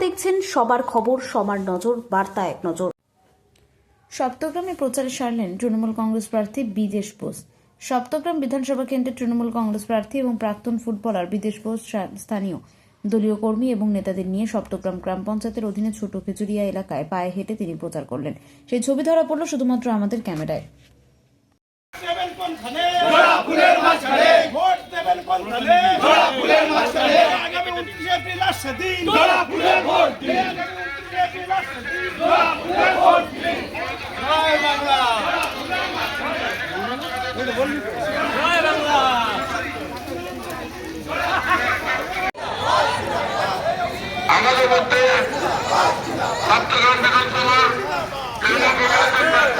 দেখছেন সবার খবর, সবার নজর, বার্তা এক নজর। সপ্তগ্রামে প্রচারে সারলেন তৃণমূল কংগ্রেস প্রার্থী বিদেশ বোস। সপ্তগ্রাম বিধানসভা কেন্দ্রের তৃণমূল কংগ্রেস প্রার্থী এবং প্রাক্তন ফুটবলার বিদেশ বোস স্থানীয় দলীয় কর্মী এবং নেতাদের নিয়ে সপ্তগ্রাম গ্রাম পঞ্চায়েতের অধীনে ছোট খেজুরিয়া এলাকায় পায়ে হেঁটে তিনি প্রচার করলেন। সেই ছবি ধরা পড়ল শুধুমাত্র আমাদের ক্যামেরায়। আমাদের মধ্যে সপ্তগ্রাম বিধানসভার বিদেশ